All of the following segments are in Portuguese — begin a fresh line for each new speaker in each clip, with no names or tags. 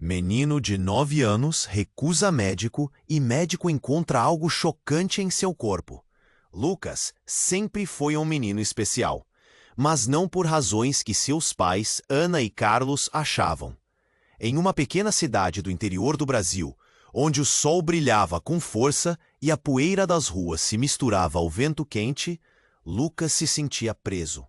Menino de 9 anos recusa médico e médico encontra algo chocante em seu corpo. Lucas sempre foi um menino especial, mas não por razões que seus pais, Ana e Carlos, achavam. Em uma pequena cidade do interior do Brasil, onde o sol brilhava com força e a poeira das ruas se misturava ao vento quente, Lucas se sentia preso.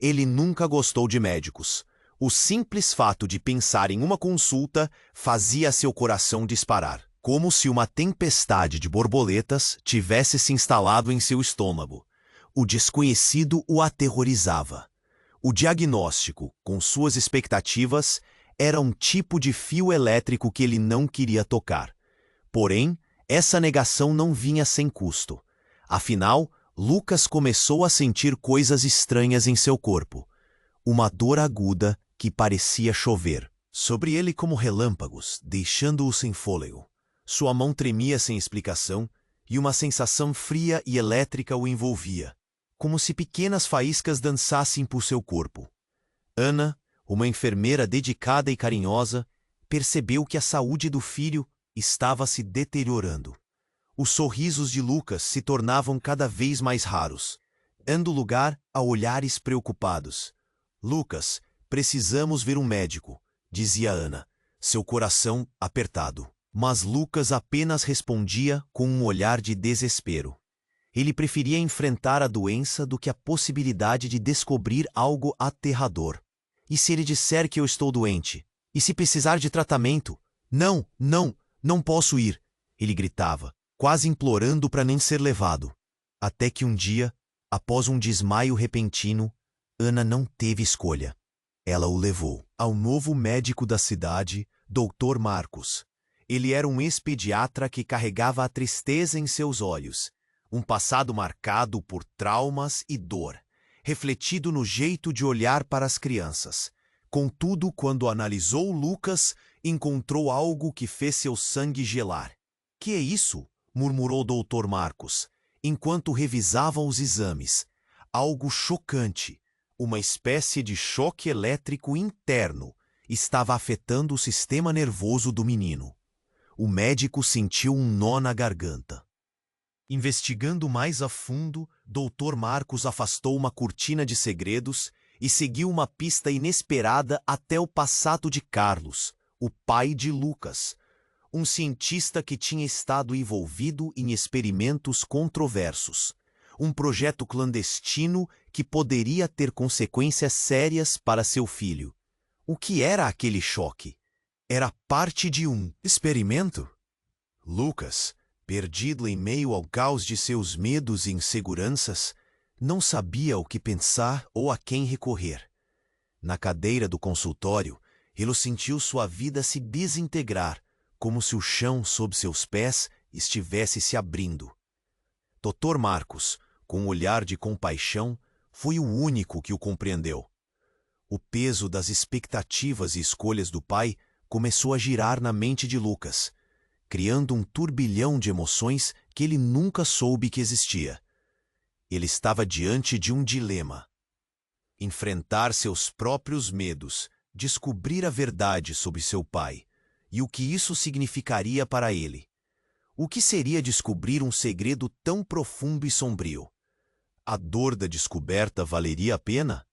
Ele nunca gostou de médicos. O simples fato de pensar em uma consulta fazia seu coração disparar, como se uma tempestade de borboletas tivesse se instalado em seu estômago. O desconhecido o aterrorizava. O diagnóstico, com suas expectativas, era um tipo de fio elétrico que ele não queria tocar. Porém, essa negação não vinha sem custo. Afinal, Lucas começou a sentir coisas estranhas em seu corpo. Uma dor aguda que parecia chover sobre ele como relâmpagos, deixando-o sem fôlego. Sua mão tremia sem explicação e uma sensação fria e elétrica o envolvia, como se pequenas faíscas dançassem por seu corpo. Ana, uma enfermeira dedicada e carinhosa, percebeu que a saúde do filho estava se deteriorando. Os sorrisos de Lucas se tornavam cada vez mais raros, dando lugar a olhares preocupados. Lucas, precisamos ver um médico, dizia Ana, seu coração apertado. Mas Lucas apenas respondia com um olhar de desespero. Ele preferia enfrentar a doença do que a possibilidade de descobrir algo aterrador. E se ele disser que eu estou doente? E se precisar de tratamento? Não, não, não posso ir, ele gritava, quase implorando para nem ser levado. Até que um dia, após um desmaio repentino, Ana não teve escolha. Ela o levou ao novo médico da cidade, Dr. Marcos. Ele era um ex-pediatra que carregava a tristeza em seus olhos, um passado marcado por traumas e dor, refletido no jeito de olhar para as crianças. Contudo, quando analisou Lucas, encontrou algo que fez seu sangue gelar. — Que é isso? — murmurou Dr. Marcos, enquanto revisavam os exames. Algo chocante. Uma espécie de choque elétrico interno estava afetando o sistema nervoso do menino. O médico sentiu um nó na garganta. Investigando mais a fundo, Dr. Marcos afastou uma cortina de segredos e seguiu uma pista inesperada até o passado de Carlos, o pai de Lucas, um cientista que tinha estado envolvido em experimentos controversos. Um projeto clandestino que poderia ter consequências sérias para seu filho. O que era aquele choque? Era parte de um experimento? Lucas, perdido em meio ao caos de seus medos e inseguranças, não sabia o que pensar ou a quem recorrer. Na cadeira do consultório, ele sentiu sua vida se desintegrar, como se o chão sob seus pés estivesse se abrindo. Dr. Marcos, com um olhar de compaixão, foi o único que o compreendeu. O peso das expectativas e escolhas do pai começou a girar na mente de Lucas, criando um turbilhão de emoções que ele nunca soube que existia. Ele estava diante de um dilema. Enfrentar seus próprios medos, descobrir a verdade sobre seu pai e o que isso significaria para ele. O que seria descobrir um segredo tão profundo e sombrio? A dor da descoberta valeria a pena?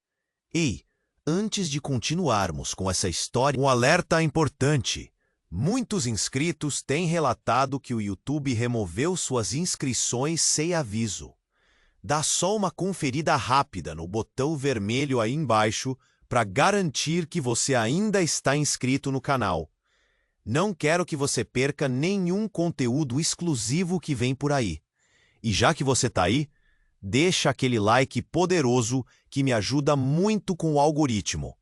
Ei, antes de continuarmos com essa história, um alerta importante. Muitos inscritos têm relatado que o YouTube removeu suas inscrições sem aviso. Dá só uma conferida rápida no botão vermelho aí embaixo para garantir que você ainda está inscrito no canal. Não quero que você perca nenhum conteúdo exclusivo que vem por aí. E já que você está aí, deixa aquele like poderoso que me ajuda muito com o algoritmo.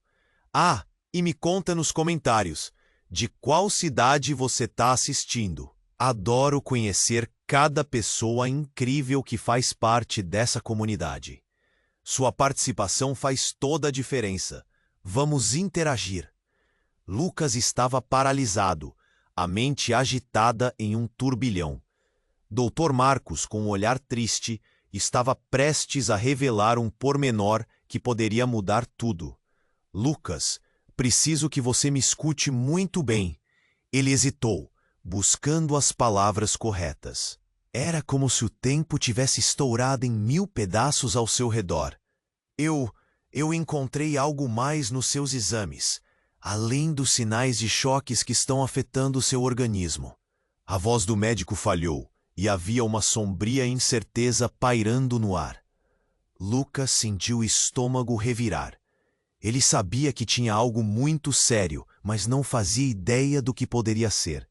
Ah, e me conta nos comentários de qual cidade você está assistindo. Adoro conhecer cada pessoa incrível que faz parte dessa comunidade. Sua participação faz toda a diferença. Vamos interagir. Lucas estava paralisado, a mente agitada em um turbilhão. Dr. Marcos, com um olhar triste, estava prestes a revelar um pormenor que poderia mudar tudo. Lucas, preciso que você me escute muito bem. Ele hesitou, buscando as palavras corretas. Era como se o tempo tivesse estourado em 1000 pedaços ao seu redor. Eu encontrei algo mais nos seus exames, além dos sinais de choques que estão afetando seu organismo. A voz do médico falhou, e havia uma sombria incerteza pairando no ar. Lucas sentiu o estômago revirar. Ele sabia que tinha algo muito sério, mas não fazia ideia do que poderia ser.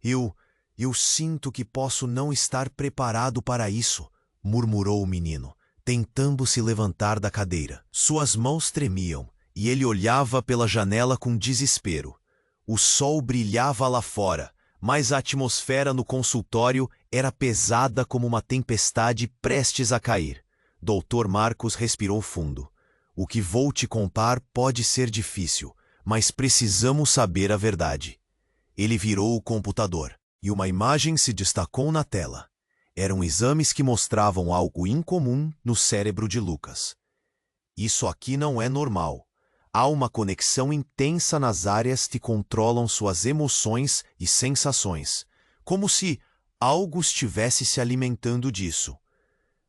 Eu sinto que posso não estar preparado para isso, murmurou o menino, tentando se levantar da cadeira. Suas mãos tremiam, e ele olhava pela janela com desespero. O sol brilhava lá fora, mas a atmosfera no consultório era pesada como uma tempestade prestes a cair. Dr. Marcos respirou fundo. O que vou te contar pode ser difícil, mas precisamos saber a verdade. Ele virou o computador, e uma imagem se destacou na tela. Eram exames que mostravam algo incomum no cérebro de Lucas. Isso aqui não é normal. Há uma conexão intensa nas áreas que controlam suas emoções e sensações, como se algo estivesse se alimentando disso.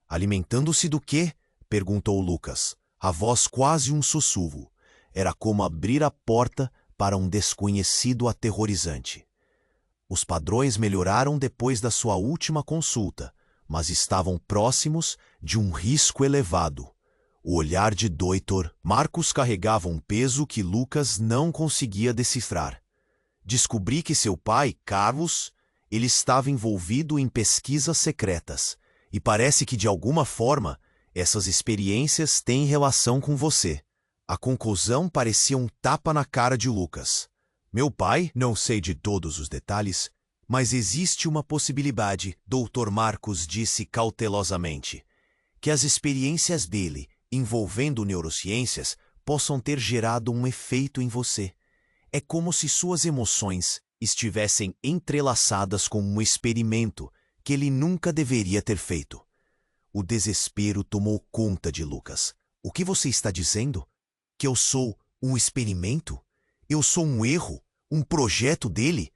Alimentando-se do quê? Perguntou Lucas, a voz quase um sussurro. Era como abrir a porta para um desconhecido aterrorizante. Os padrões melhoraram depois da sua última consulta, mas estavam próximos de um risco elevado. O olhar de Dr. Marcos carregava um peso que Lucas não conseguia decifrar. Descobri que seu pai, Carlos, ele estava envolvido em pesquisas secretas, e parece que de alguma forma essas experiências têm relação com você. A conclusão parecia um tapa na cara de Lucas. Meu pai, não sei de todos os detalhes, mas existe uma possibilidade, Dr. Marcos disse cautelosamente, que as experiências dele, envolvendo neurociências, possam ter gerado um efeito em você. É como se suas emoções estivessem entrelaçadas com um experimento que ele nunca deveria ter feito. O desespero tomou conta de Lucas. O que você está dizendo? Que eu sou um experimento? Eu sou um erro? Um projeto dele?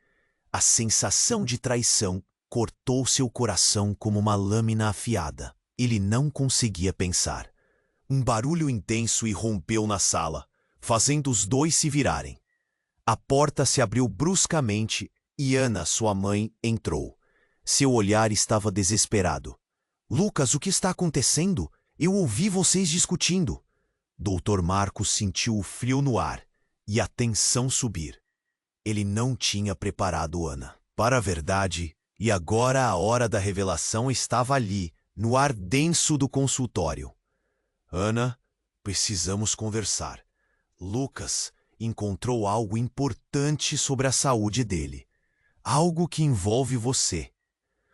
A sensação de traição cortou seu coração como uma lâmina afiada. Ele não conseguia pensar. Um barulho intenso irrompeu na sala, fazendo os dois se virarem. A porta se abriu bruscamente e Ana, sua mãe, entrou. Seu olhar estava desesperado. Lucas, o que está acontecendo? Eu ouvi vocês discutindo. Dr. Marcos sentiu o frio no ar e a tensão subir. Ele não tinha preparado Ana para a verdade, e agora a hora da revelação estava ali, no ar denso do consultório. Ana, precisamos conversar. Lucas encontrou algo importante sobre a saúde dele. Algo que envolve você.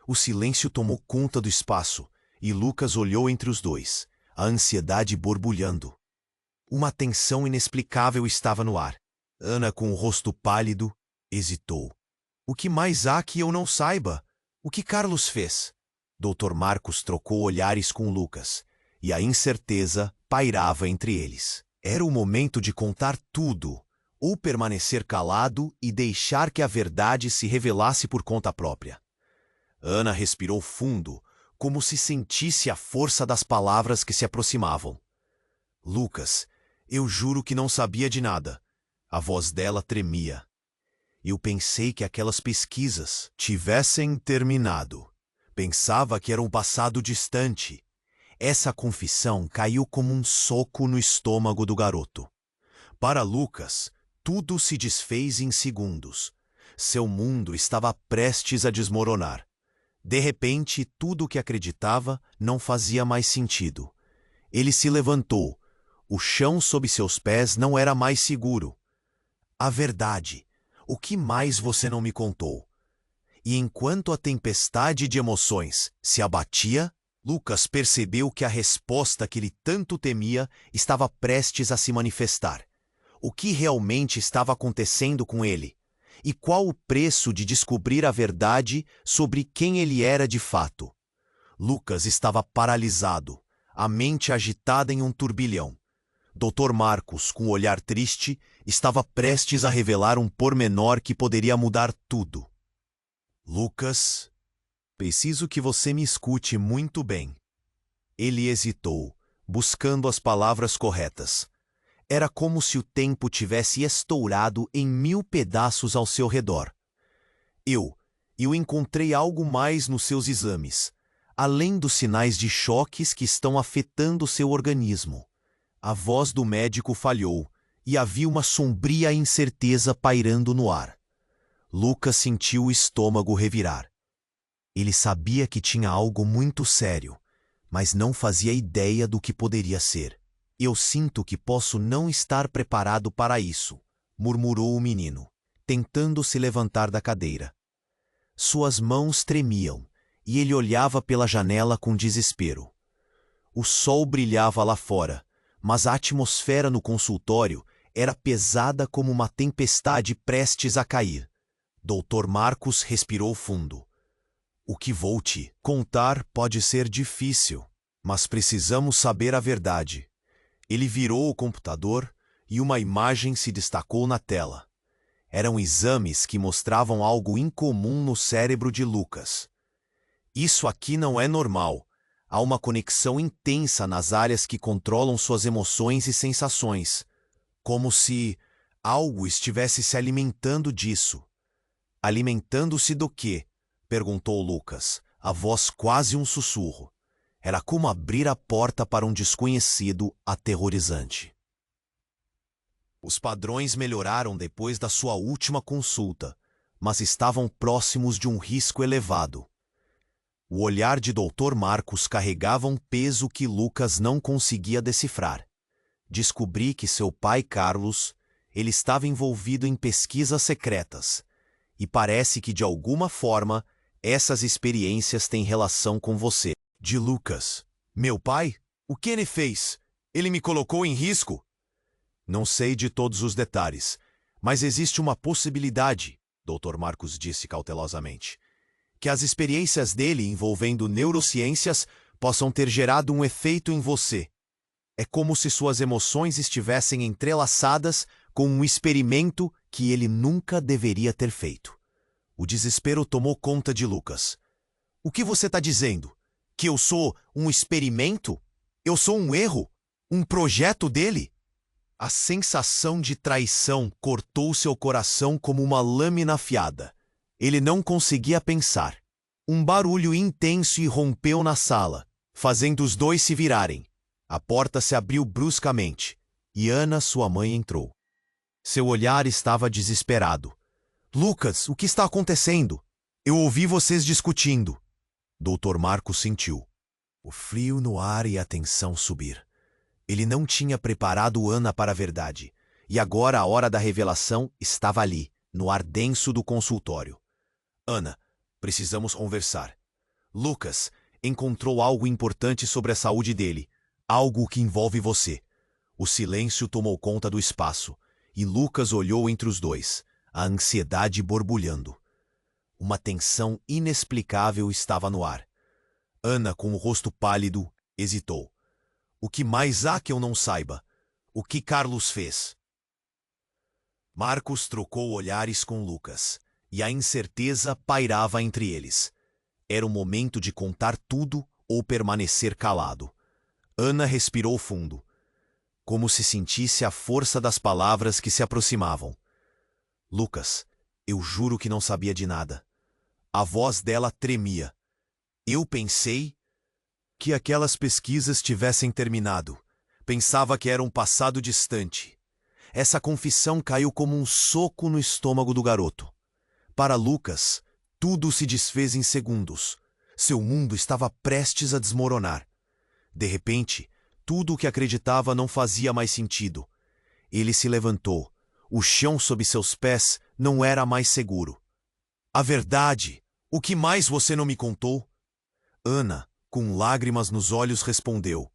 O silêncio tomou conta do espaço, e Lucas olhou entre os dois, a ansiedade borbulhando. Uma tensão inexplicável estava no ar. Ana, com o rosto pálido, hesitou. O que mais há que eu não saiba? O que Carlos fez? Dr. Marcos trocou olhares com Lucas, e a incerteza pairava entre eles. Era o momento de contar tudo, ou permanecer calado e deixar que a verdade se revelasse por conta própria. Ana respirou fundo, como se sentisse a força das palavras que se aproximavam. Lucas, eu juro que não sabia de nada. A voz dela tremia. Eu pensei que aquelas pesquisas tivessem terminado. Pensava que era um passado distante. Essa confissão caiu como um soco no estômago do garoto. Para Lucas, tudo se desfez em segundos. Seu mundo estava prestes a desmoronar. De repente, tudo o que acreditava não fazia mais sentido. Ele se levantou. O chão sob seus pés não era mais seguro. A verdade. O que mais você não me contou? E enquanto a tempestade de emoções se abatia, Lucas percebeu que a resposta que ele tanto temia estava prestes a se manifestar. O que realmente estava acontecendo com ele? E qual o preço de descobrir a verdade sobre quem ele era de fato? Lucas estava paralisado, a mente agitada em um turbilhão. Dr. Marcos, com um olhar triste, estava prestes a revelar um pormenor que poderia mudar tudo. Lucas, preciso que você me escute muito bem. Ele hesitou, buscando as palavras corretas. Era como se o tempo tivesse estourado em 1000 pedaços ao seu redor. Eu encontrei algo mais nos seus exames, além dos sinais de choques que estão afetando seu organismo. A voz do médico falhou e havia uma sombria incerteza pairando no ar. Lucas sentiu o estômago revirar. Ele sabia que tinha algo muito sério, mas não fazia ideia do que poderia ser. Eu sinto que posso não estar preparado para isso, murmurou o menino, tentando se levantar da cadeira. Suas mãos tremiam e ele olhava pela janela com desespero. O sol brilhava lá fora, mas a atmosfera no consultório era pesada como uma tempestade prestes a cair. Dr. Marcos respirou fundo. O que vou te contar pode ser difícil, mas precisamos saber a verdade. Ele virou o computador e uma imagem se destacou na tela. Eram exames que mostravam algo incomum no cérebro de Lucas. Isso aqui não é normal. Há uma conexão intensa nas áreas que controlam suas emoções e sensações, como se algo estivesse se alimentando disso. Alimentando-se do quê? Perguntou Lucas, a voz quase um sussurro. Era como abrir a porta para um desconhecido aterrorizante. Os padrões melhoraram depois da sua última consulta, mas estavam próximos de um risco elevado. O olhar de Dr. Marcos carregava um peso que Lucas não conseguia decifrar. Descobri que seu pai Carlos, ele estava envolvido em pesquisas secretas, e parece que de alguma forma essas experiências têm relação com você. De Lucas. Meu pai? O que ele fez? Ele me colocou em risco? Não sei de todos os detalhes, mas existe uma possibilidade, Dr. Marcos disse cautelosamente, que as experiências dele envolvendo neurociências possam ter gerado um efeito em você. É como se suas emoções estivessem entrelaçadas com um experimento que ele nunca deveria ter feito. O desespero tomou conta de Lucas. O que você está dizendo? Que eu sou um experimento? Eu sou um erro? Um projeto dele? A sensação de traição cortou seu coração como uma lâmina afiada. Ele não conseguia pensar. Um barulho intenso irrompeu na sala, fazendo os dois se virarem. A porta se abriu bruscamente, e Ana, sua mãe, entrou. Seu olhar estava desesperado. Lucas, o que está acontecendo? Eu ouvi vocês discutindo. Dr. Marcos sentiu. O frio no ar e a tensão subir. Ele não tinha preparado Ana para a verdade, e agora a hora da revelação estava ali, no ar denso do consultório. Ana, precisamos conversar. Lucas encontrou algo importante sobre a saúde dele, algo que envolve você. O silêncio tomou conta do espaço, e Lucas olhou entre os dois, a ansiedade borbulhando. Uma tensão inexplicável estava no ar. Ana, com o rosto pálido, hesitou. O que mais há que eu não saiba? O que Carlos fez? Marcos trocou olhares com Lucas, e a incerteza pairava entre eles. Era o momento de contar tudo ou permanecer calado. Ana respirou fundo, como se sentisse a força das palavras que se aproximavam. Lucas, eu juro que não sabia de nada. A voz dela tremia. Eu pensei que aquelas pesquisas tivessem terminado. Pensava que era um passado distante. Essa confissão caiu como um soco no estômago do garoto. Para Lucas, tudo se desfez em segundos. Seu mundo estava prestes a desmoronar. De repente, tudo o que acreditava não fazia mais sentido. Ele se levantou. O chão sob seus pés não era mais seguro. A verdade! O que mais você não me contou? Ana, com lágrimas nos olhos, respondeu.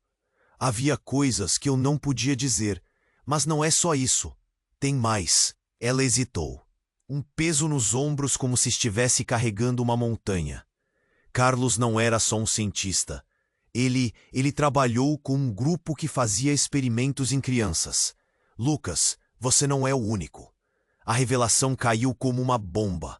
Havia coisas que eu não podia dizer, mas não é só isso. Tem mais. Ela hesitou. Um peso nos ombros como se estivesse carregando uma montanha. Carlos não era só um cientista. Ele trabalhou com um grupo que fazia experimentos em crianças. Lucas, você não é o único. A revelação caiu como uma bomba.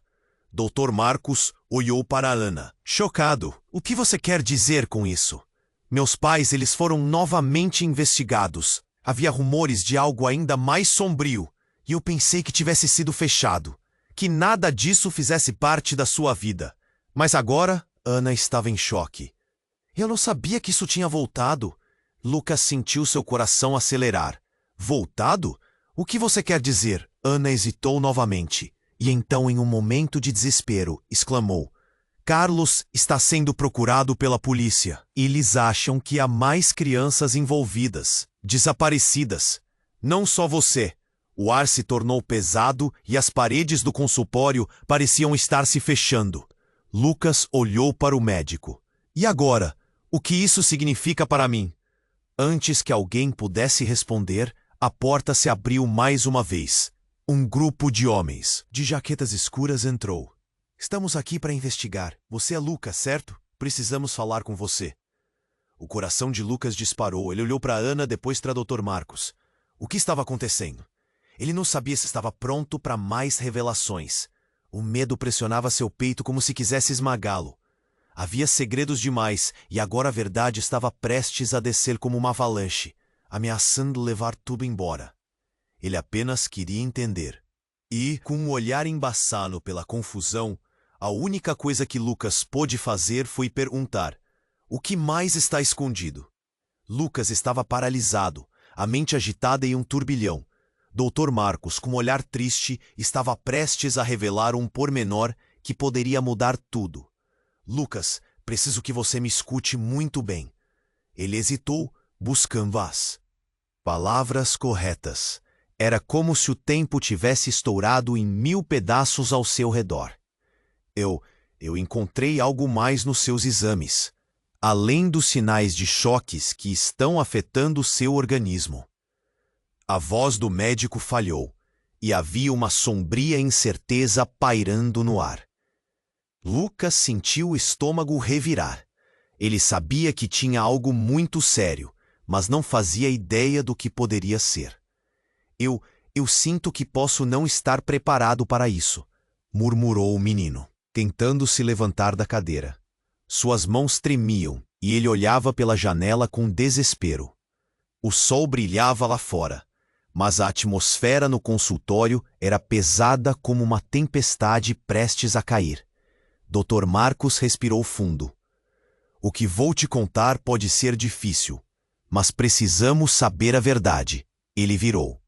Dr. Marcos olhou para Ana, chocado. O que você quer dizer com isso? Meus pais, eles foram novamente investigados. Havia rumores de algo ainda mais sombrio, e eu pensei que tivesse sido fechado, que nada disso fizesse parte da sua vida. Mas agora, Ana estava em choque. Eu não sabia que isso tinha voltado. Lucas sentiu seu coração acelerar. Voltado? O que você quer dizer? Ana hesitou novamente, e então, em um momento de desespero, exclamou: Carlos está sendo procurado pela polícia. Eles acham que há mais crianças envolvidas, desaparecidas. Não só você. O ar se tornou pesado e as paredes do consultório pareciam estar se fechando. Lucas olhou para o médico. E agora? O que isso significa para mim? Antes que alguém pudesse responder, a porta se abriu mais uma vez. Um grupo de homens, de jaquetas escuras, entrou. Estamos aqui para investigar. Você é Lucas, certo? Precisamos falar com você. O coração de Lucas disparou. Ele olhou para Ana, depois para Dr. Marcos. O que estava acontecendo? Ele não sabia se estava pronto para mais revelações. O medo pressionava seu peito como se quisesse esmagá-lo. Havia segredos demais, e agora a verdade estava prestes a descer como uma avalanche, ameaçando levar tudo embora. Ele apenas queria entender. E, com um olhar embaçado pela confusão, a única coisa que Lucas pôde fazer foi perguntar: o que mais está escondido? Lucas estava paralisado, a mente agitada em um turbilhão. Dr. Marcos, com um olhar triste, estava prestes a revelar um pormenor que poderia mudar tudo. Lucas, preciso que você me escute muito bem. Ele hesitou, buscando as palavras corretas. Era como se o tempo tivesse estourado em 1000 pedaços ao seu redor. Eu encontrei algo mais nos seus exames, além dos sinais de choques que estão afetando seu organismo. A voz do médico falhou, e havia uma sombria incerteza pairando no ar. Lucas sentiu o estômago revirar. Ele sabia que tinha algo muito sério, mas não fazia ideia do que poderia ser. Eu sinto que posso não estar preparado para isso, murmurou o menino, tentando se levantar da cadeira. Suas mãos tremiam e ele olhava pela janela com desespero. O sol brilhava lá fora, mas a atmosfera no consultório era pesada como uma tempestade prestes a cair. Dr. Marcos respirou fundo. O que vou te contar pode ser difícil, mas precisamos saber a verdade. Ele virou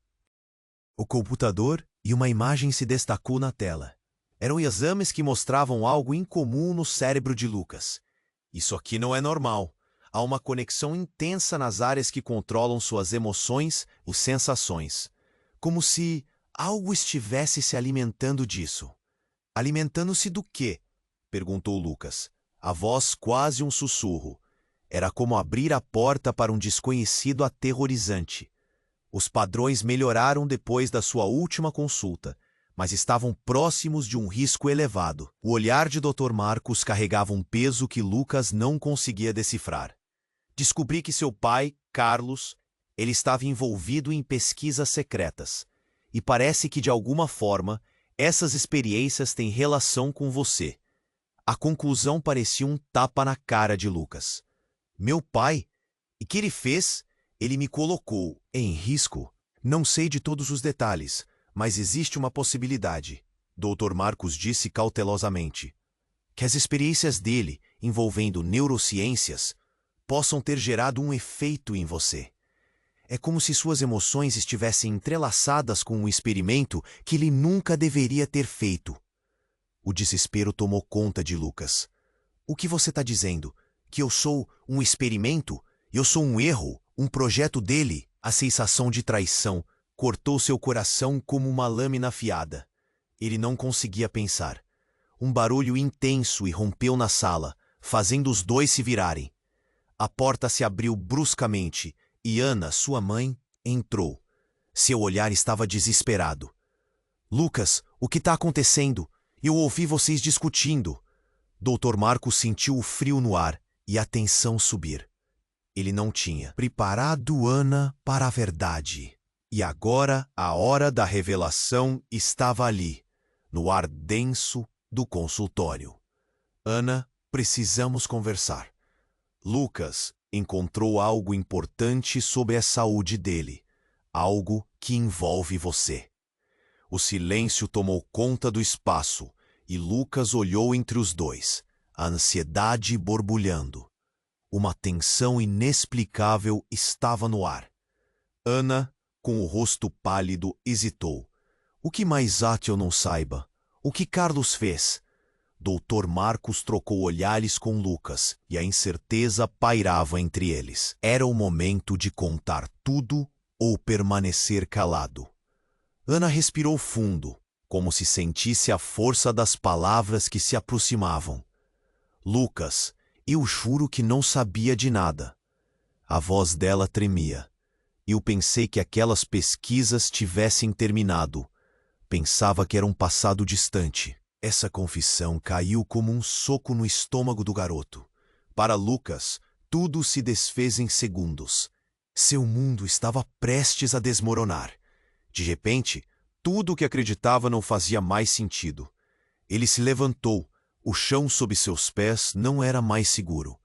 o computador e uma imagem se destacou na tela. Eram exames que mostravam algo incomum no cérebro de Lucas. Isso aqui não é normal. Há uma conexão intensa nas áreas que controlam suas emoções e sensações. Como se algo estivesse se alimentando disso. Alimentando-se do quê? Perguntou Lucas. A voz quase um sussurro. Era como abrir a porta para um desconhecido aterrorizante. Os padrões melhoraram depois da sua última consulta, mas estavam próximos de um risco elevado. O olhar de Dr. Marcos carregava um peso que Lucas não conseguia decifrar. Descobri que seu pai, Carlos, ele estava envolvido em pesquisas secretas. E parece que, de alguma forma, essas experiências têm relação com você. A conclusão parecia um tapa na cara de Lucas. Meu pai? E que ele fez? Ele me colocou em risco. Não sei de todos os detalhes, mas existe uma possibilidade. Dr. Marcos disse cautelosamente. Que as experiências dele, envolvendo neurociências, possam ter gerado um efeito em você. É como se suas emoções estivessem entrelaçadas com um experimento que ele nunca deveria ter feito. O desespero tomou conta de Lucas. O que você está dizendo? Que eu sou um experimento? Eu sou um erro? Um projeto dele? A sensação de traição cortou seu coração como uma lâmina afiada. Ele não conseguia pensar. Um barulho intenso irrompeu na sala, fazendo os dois se virarem. A porta se abriu bruscamente e Ana, sua mãe, entrou. Seu olhar estava desesperado. Lucas, o que está acontecendo? Eu ouvi vocês discutindo. Dr. Marcos sentiu o frio no ar e a tensão subir. Ele não tinha preparado Ana para a verdade. E agora a hora da revelação estava ali, no ar denso do consultório. Ana, precisamos conversar. Lucas encontrou algo importante sobre a saúde dele, algo que envolve você. O silêncio tomou conta do espaço e Lucas olhou entre os dois, a ansiedade borbulhando. Uma tensão inexplicável estava no ar. Ana, com o rosto pálido, hesitou. O que mais há que eu não saiba? O que Carlos fez? Dr. Marcos trocou olhares com Lucas e a incerteza pairava entre eles. Era o momento de contar tudo ou permanecer calado. Ana respirou fundo, como se sentisse a força das palavras que se aproximavam. Lucas, eu juro que não sabia de nada. A voz dela tremia. Eu pensei que aquelas pesquisas tivessem terminado. Pensava que era um passado distante. Essa confissão caiu como um soco no estômago do garoto. Para Lucas, tudo se desfez em segundos. Seu mundo estava prestes a desmoronar. De repente, tudo o que acreditava não fazia mais sentido. Ele se levantou. O chão sob seus pés não era mais seguro.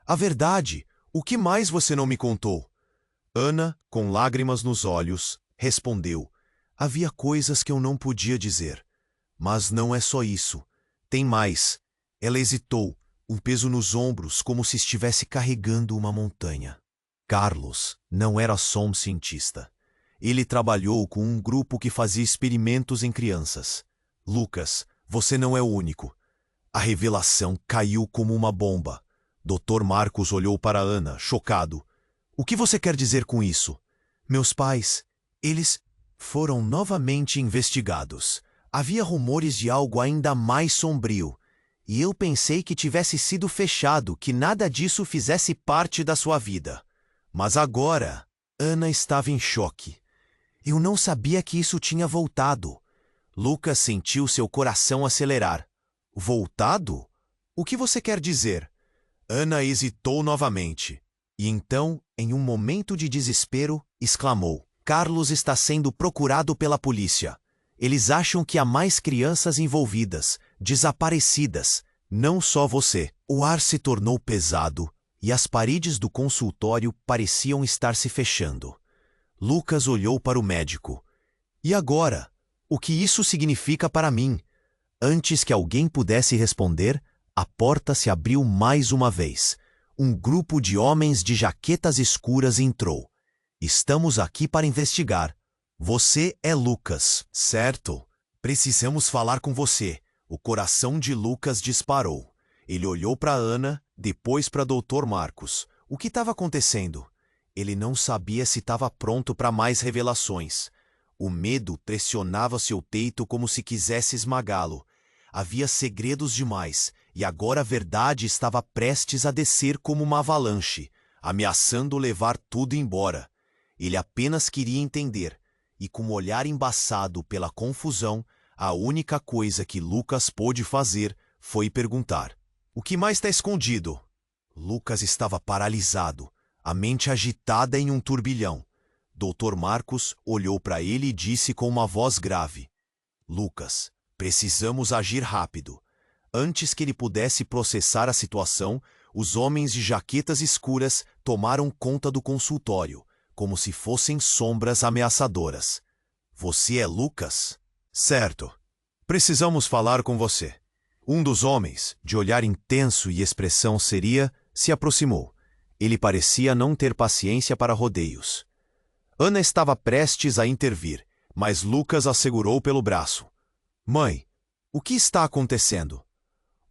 A verdade, o que mais você não me contou? Ana, com lágrimas nos olhos, respondeu. Havia coisas que eu não podia dizer. Mas não é só isso. Tem mais. Ela hesitou, um peso nos ombros, como se estivesse carregando uma montanha. Carlos não era só um cientista. Ele trabalhou com um grupo que fazia experimentos em crianças. Lucas, você não é o único. A revelação caiu como uma bomba. Dr. Marcos olhou para Ana, chocado. O que você quer dizer com isso? Meus pais, eles foram novamente investigados. Havia rumores de algo ainda mais sombrio. E eu pensei que tivesse sido fechado, que nada disso fizesse parte da sua vida. Mas agora, Ana estava em choque. Eu não sabia que isso tinha voltado. Lucas sentiu seu coração acelerar. Voltado? O que você quer dizer? Ana hesitou novamente. E então, em um momento de desespero, exclamou. Carlos está sendo procurado pela polícia. Eles acham que há mais crianças envolvidas, desaparecidas, não só você. O ar se tornou pesado e as paredes do consultório pareciam estar se fechando. Lucas olhou para o médico. E agora? O que isso significa para mim? Antes que alguém pudesse responder, a porta se abriu mais uma vez. Um grupo de homens de jaquetas escuras entrou. Estamos aqui para investigar. Você é Lucas, certo? Precisamos falar com você. O coração de Lucas disparou. Ele olhou para Ana, depois para Dr. Marcos. O que estava acontecendo? Ele não sabia se estava pronto para mais revelações. O medo pressionava seu peito como se quisesse esmagá-lo. Havia segredos demais, e agora a verdade estava prestes a descer como uma avalanche, ameaçando levar tudo embora. Ele apenas queria entender, e com o olhar embaçado pela confusão, a única coisa que Lucas pôde fazer foi perguntar. O que mais está escondido? Lucas estava paralisado, a mente agitada em um turbilhão. Dr. Marcos olhou para ele e disse com uma voz grave. Lucas, precisamos agir rápido. Antes que ele pudesse processar a situação, os homens de jaquetas escuras tomaram conta do consultório, como se fossem sombras ameaçadoras. Você é Lucas? Certo. Precisamos falar com você. Um dos homens, de olhar intenso e expressão seria, se aproximou. Ele parecia não ter paciência para rodeios. Ana estava prestes a intervir, mas Lucas a segurou pelo braço. Mãe, o que está acontecendo?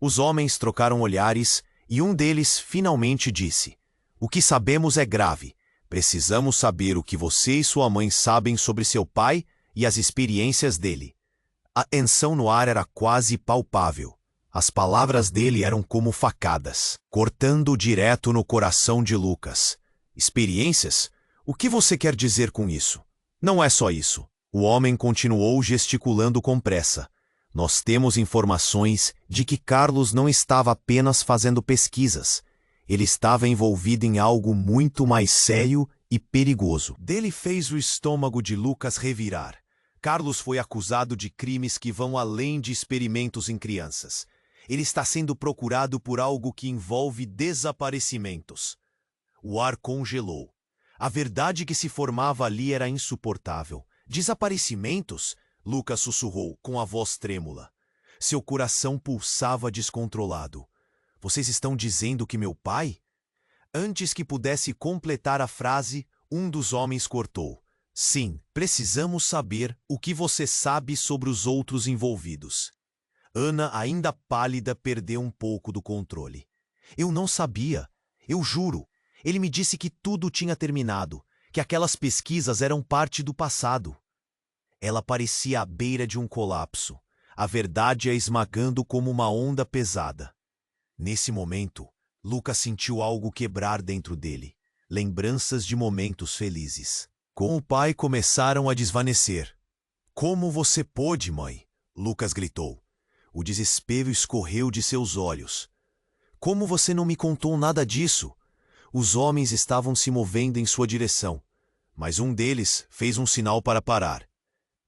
Os homens trocaram olhares e um deles finalmente disse. O que sabemos é grave. Precisamos saber o que você e sua mãe sabem sobre seu pai e as experiências dele. A tensão no ar era quase palpável. As palavras dele eram como facadas, cortando direto no coração de Lucas. Experiências? O que você quer dizer com isso? Não é só isso. O homem continuou gesticulando com pressa. Nós temos informações de que Carlos não estava apenas fazendo pesquisas. Ele estava envolvido em algo muito mais sério e perigoso. Dele fez o estômago de Lucas revirar. Carlos foi acusado de crimes que vão além de experimentos em crianças. Ele está sendo procurado por algo que envolve desaparecimentos. O ar congelou. A verdade que se formava ali era insuportável. Desaparecimentos? Lucas sussurrou, com a voz trêmula. Seu coração pulsava descontrolado. Vocês estão dizendo que meu pai? Antes que pudesse completar a frase, um dos homens cortou. Sim, precisamos saber o que você sabe sobre os outros envolvidos. Ana, ainda pálida, perdeu um pouco do controle. Eu não sabia. Eu juro. Ele me disse que tudo tinha terminado, que aquelas pesquisas eram parte do passado. Ela parecia à beira de um colapso, a verdade a esmagando como uma onda pesada. Nesse momento, Lucas sentiu algo quebrar dentro dele, lembranças de momentos felizes. Com o pai começaram a desvanecer. Como você pôde, mãe? Lucas gritou. O desespero escorreu de seus olhos. Como você não me contou nada disso? Os homens estavam se movendo em sua direção, mas um deles fez um sinal para parar.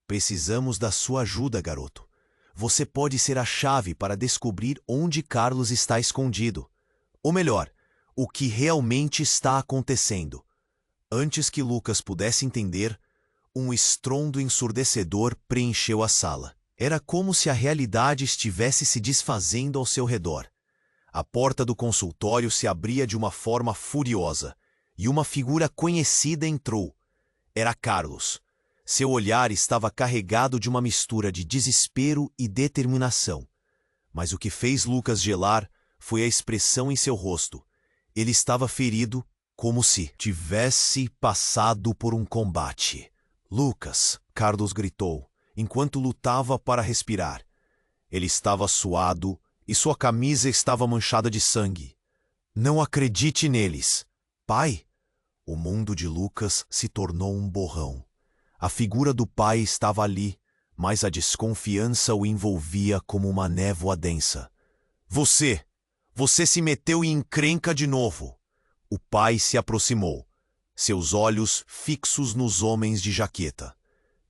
Precisamos da sua ajuda, garoto. Você pode ser a chave para descobrir onde Carlos está escondido. Ou melhor, o que realmente está acontecendo. Antes que Lucas pudesse entender, um estrondo ensurdecedor preencheu a sala. Era como se a realidade estivesse se desfazendo ao seu redor. A porta do consultório se abria de uma forma furiosa, e uma figura conhecida entrou. Era Carlos. Seu olhar estava carregado de uma mistura de desespero e determinação. Mas o que fez Lucas gelar foi a expressão em seu rosto. Ele estava ferido, como se tivesse passado por um combate. Lucas, Carlos gritou, enquanto lutava para respirar. Ele estava suado e sua camisa estava manchada de sangue. Não acredite neles. Pai? O mundo de Lucas se tornou um borrão. A figura do pai estava ali, mas a desconfiança o envolvia como uma névoa densa. Você se meteu em encrenca de novo. O pai se aproximou, seus olhos fixos nos homens de jaqueta.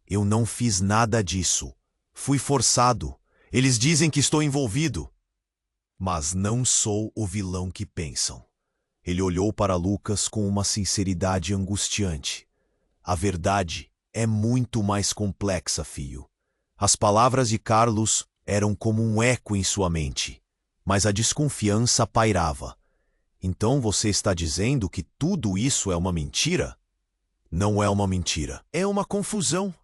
Eu não fiz nada disso. Fui forçado. Eles dizem que estou envolvido. Mas não sou o vilão que pensam. Ele olhou para Lucas com uma sinceridade angustiante. A verdade é muito mais complexa, filho. As palavras de Carlos eram como um eco em sua mente, mas a desconfiança pairava. Então você está dizendo que tudo isso é uma mentira? Não é uma mentira. É uma confusão.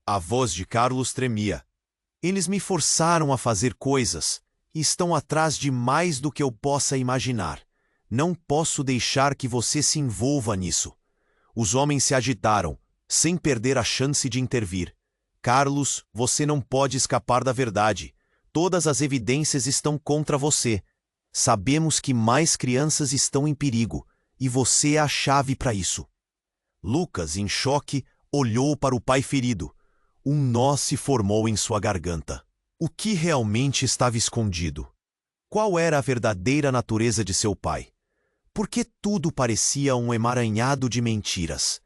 A voz de Carlos tremia. Eles me forçaram a fazer coisas e estão atrás de mais do que eu possa imaginar. Não posso deixar que você se envolva nisso. Os homens se agitaram, sem perder a chance de intervir. Carlos, você não pode escapar da verdade. Todas as evidências estão contra você. Sabemos que mais crianças estão em perigo, e você é a chave para isso. Lucas, em choque, olhou para o pai ferido. Um nó se formou em sua garganta. O que realmente estava escondido? Qual era a verdadeira natureza de seu pai? Por que tudo parecia um emaranhado de mentiras?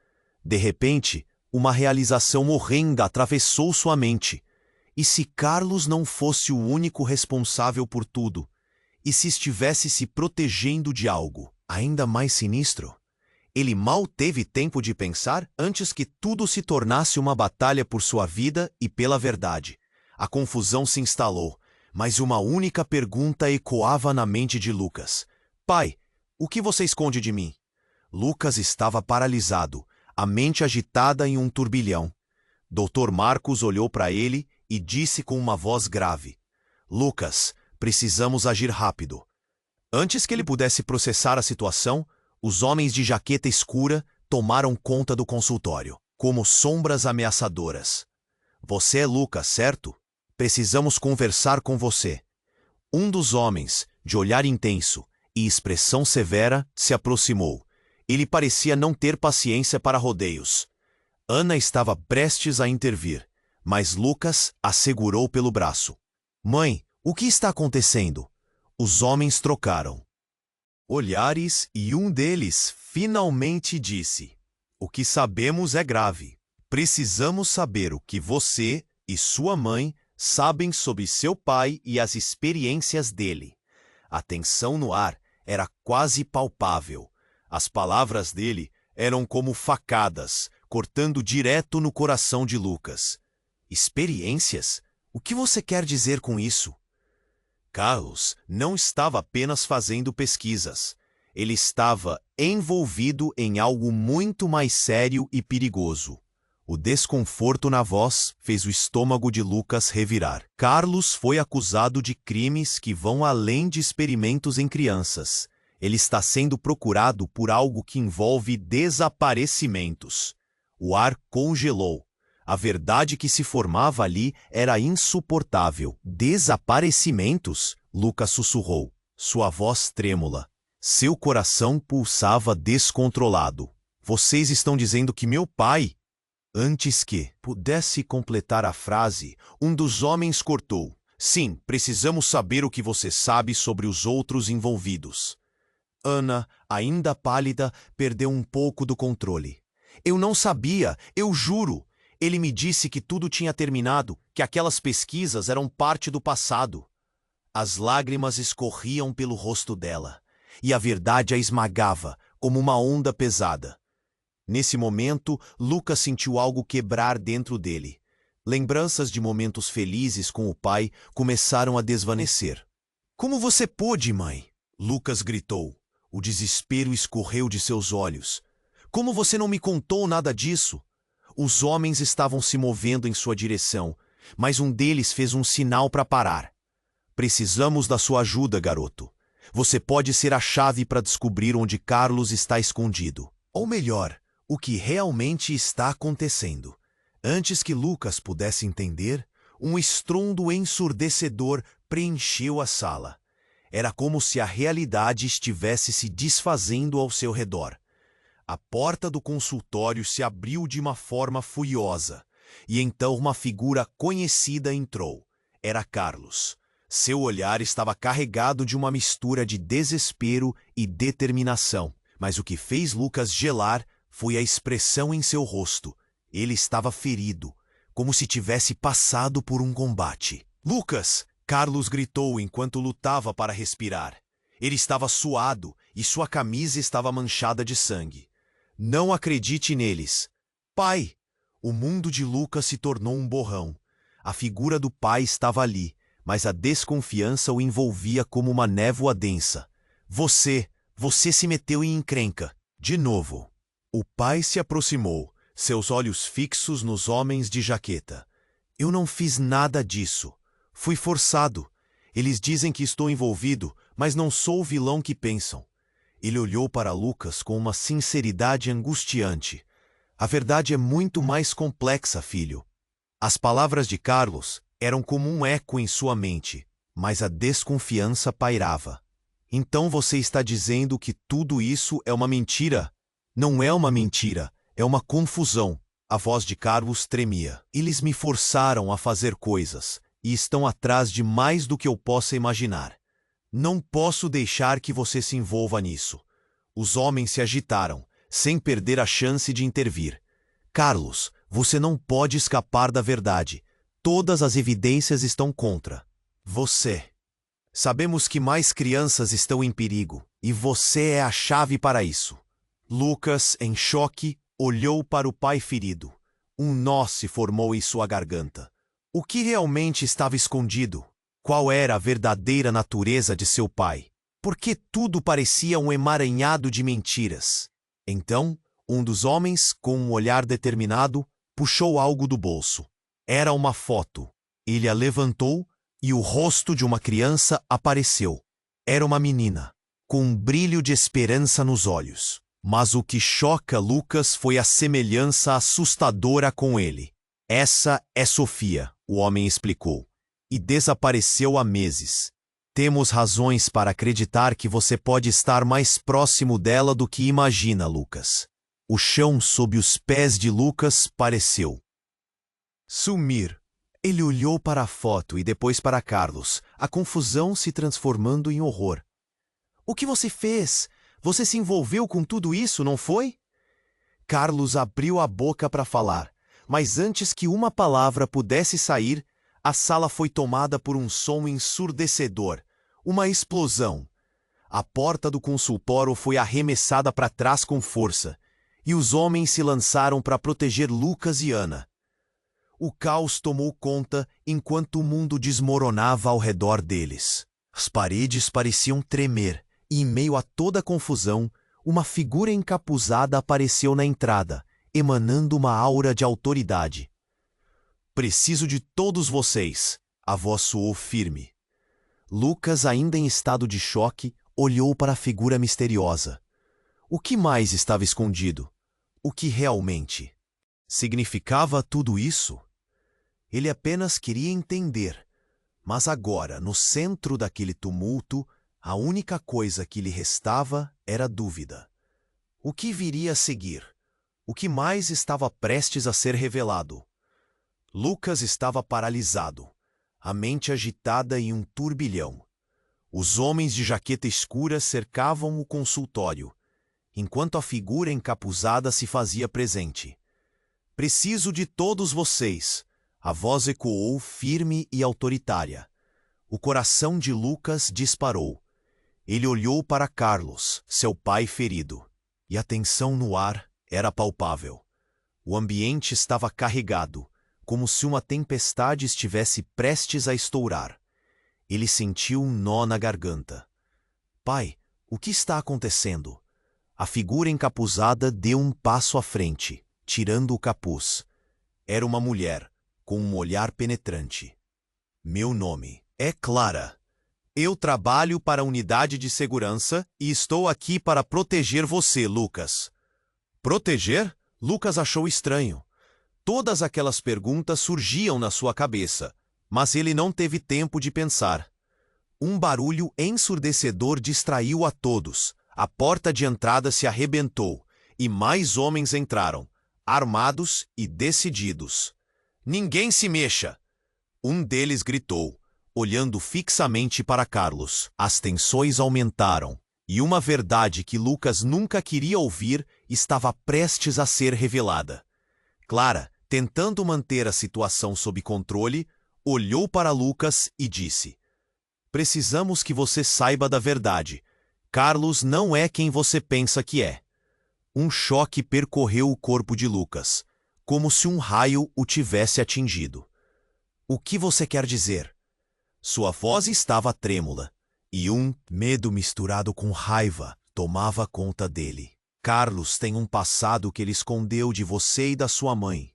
De repente, uma realização horrenda atravessou sua mente. E se Carlos não fosse o único responsável por tudo? E se estivesse se protegendo de algo ainda mais sinistro? Ele mal teve tempo de pensar antes que tudo se tornasse uma batalha por sua vida e pela verdade. A confusão se instalou, mas uma única pergunta ecoava na mente de Lucas. Pai, o que você esconde de mim? Lucas estava paralisado, a mente agitada em um turbilhão. Dr. Marcos olhou para ele e disse com uma voz grave. Lucas, precisamos agir rápido. Antes que ele pudesse processar a situação, os homens de jaqueta escura tomaram conta do consultório, como sombras ameaçadoras. Você é Lucas, certo? Precisamos conversar com você. Um dos homens, de olhar intenso e expressão severa, se aproximou. Ele parecia não ter paciência para rodeios. Ana estava prestes a intervir, mas Lucas a segurou pelo braço. Mãe, o que está acontecendo? Os homens trocaram. olhares e um deles finalmente disse: "O que sabemos é grave. Precisamos saber o que você e sua mãe sabem sobre seu pai e as experiências dele." A tensão no ar era quase palpável. As palavras dele eram como facadas, cortando direto no coração de Lucas. Experiências? O que você quer dizer com isso? Carlos não estava apenas fazendo pesquisas. Ele estava envolvido em algo muito mais sério e perigoso. O desconforto na voz fez o estômago de Lucas revirar. Carlos foi acusado de crimes que vão além de experimentos em crianças. Ele está sendo procurado por algo que envolve desaparecimentos. O ar congelou. A verdade que se formava ali era insuportável. Desaparecimentos? Lucas sussurrou, sua voz trêmula. Seu coração pulsava descontrolado. Vocês estão dizendo que meu pai... Antes que pudesse completar a frase, um dos homens cortou. Sim, precisamos saber o que você sabe sobre os outros envolvidos. Ana, ainda pálida, perdeu um pouco do controle. Eu não sabia, eu juro. Ele me disse que tudo tinha terminado, que aquelas pesquisas eram parte do passado. As lágrimas escorriam pelo rosto dela, e a verdade a esmagava, como uma onda pesada. Nesse momento, Lucas sentiu algo quebrar dentro dele. Lembranças de momentos felizes com o pai começaram a desvanecer. Como você pôde, mãe? Lucas gritou. O desespero escorreu de seus olhos. Como você não me contou nada disso? Os homens estavam se movendo em sua direção, mas um deles fez um sinal para parar. Precisamos da sua ajuda, garoto. Você pode ser a chave para descobrir onde Carlos está escondido. Ou melhor, o que realmente está acontecendo. Antes que Lucas pudesse entender, um estrondo ensurdecedor preencheu a sala. Era como se a realidade estivesse se desfazendo ao seu redor. A porta do consultório se abriu de uma forma furiosa, e então uma figura conhecida entrou. Era Carlos. Seu olhar estava carregado de uma mistura de desespero e determinação, mas o que fez Lucas gelar foi a expressão em seu rosto. Ele estava ferido, como se tivesse passado por um combate. "Lucas!" Carlos gritou enquanto lutava para respirar. Ele estava suado e sua camisa estava manchada de sangue. "Não acredite neles." "Pai!" O mundo de Lucas se tornou um borrão. A figura do pai estava ali, mas a desconfiança o envolvia como uma névoa densa. Você se meteu em encrenca." De novo. O pai se aproximou, seus olhos fixos nos homens de jaqueta. "Eu não fiz nada disso. Fui forçado. Eles dizem que estou envolvido, mas não sou o vilão que pensam." Ele olhou para Lucas com uma sinceridade angustiante. "A verdade é muito mais complexa, filho." As palavras de Carlos eram como um eco em sua mente, mas a desconfiança pairava. "Então você está dizendo que tudo isso é uma mentira?" "Não é uma mentira, é uma confusão." A voz de Carlos tremia. "Eles me forçaram a fazer coisas, e estão atrás de mais do que eu possa imaginar. Não posso deixar que você se envolva nisso." Os homens se agitaram, sem perder a chance de intervir. "Carlos, você não pode escapar da verdade. Todas as evidências estão contra você. Sabemos que mais crianças estão em perigo, e você é a chave para isso." Lucas, em choque, olhou para o pai ferido. Um nó se formou em sua garganta. O que realmente estava escondido? Qual era a verdadeira natureza de seu pai? Por que tudo parecia um emaranhado de mentiras? Então, um dos homens, com um olhar determinado, puxou algo do bolso. Era uma foto. Ele a levantou e o rosto de uma criança apareceu. Era uma menina, com um brilho de esperança nos olhos. Mas o que choca Lucas foi a semelhança assustadora com ele. "Essa é Sofia", o homem explicou, "e desapareceu há meses. Temos razões para acreditar que você pode estar mais próximo dela do que imagina, Lucas." O chão sob os pés de Lucas pareceu sumir. Ele olhou para a foto e depois para Carlos, a confusão se transformando em horror. O que você fez? Você se envolveu com tudo isso, não foi? Carlos abriu a boca para falar, mas antes que uma palavra pudesse sair, a sala foi tomada por um som ensurdecedor, uma explosão. A porta do consultório foi arremessada para trás com força, e os homens se lançaram para proteger Lucas e Ana. O caos tomou conta enquanto o mundo desmoronava ao redor deles. As paredes pareciam tremer, e em meio a toda a confusão, uma figura encapuzada apareceu na entrada, emanando uma aura de autoridade. "Preciso de todos vocês", a voz soou firme. Lucas, ainda em estado de choque, olhou para a figura misteriosa. O que mais estava escondido? O que realmente significava tudo isso? Ele apenas queria entender. Mas agora, no centro daquele tumulto, a única coisa que lhe restava era dúvida. O que viria a seguir? O que mais estava prestes a ser revelado? Lucas estava paralisado, a mente agitada em um turbilhão. Os homens de jaqueta escura cercavam o consultório, enquanto a figura encapuzada se fazia presente. "Preciso de todos vocês", a voz ecoou firme e autoritária. O coração de Lucas disparou. Ele olhou para Carlos, seu pai ferido, e a tensão no ar era palpável. O ambiente estava carregado, como se uma tempestade estivesse prestes a estourar. Ele sentiu um nó na garganta. "Pai, o que está acontecendo?" A figura encapuzada deu um passo à frente, tirando o capuz. Era uma mulher, com um olhar penetrante. "Meu nome é Clara. Eu trabalho para a unidade de segurança e estou aqui para proteger você, Lucas." Proteger? Lucas achou estranho. Todas aquelas perguntas surgiam na sua cabeça, mas ele não teve tempo de pensar. Um barulho ensurdecedor distraiu a todos. A porta de entrada se arrebentou e mais homens entraram, armados e decididos. "Ninguém se mexa!" Um deles gritou, olhando fixamente para Carlos. As tensões aumentaram, e uma verdade que Lucas nunca queria ouvir estava prestes a ser revelada. Clara, tentando manter a situação sob controle, olhou para Lucas e disse: "Precisamos que você saiba da verdade. Carlos não é quem você pensa que é." Um choque percorreu o corpo de Lucas, como se um raio o tivesse atingido. "O que você quer dizer?" Sua voz estava trêmula, e um medo misturado com raiva tomava conta dele. "Carlos tem um passado que ele escondeu de você e da sua mãe.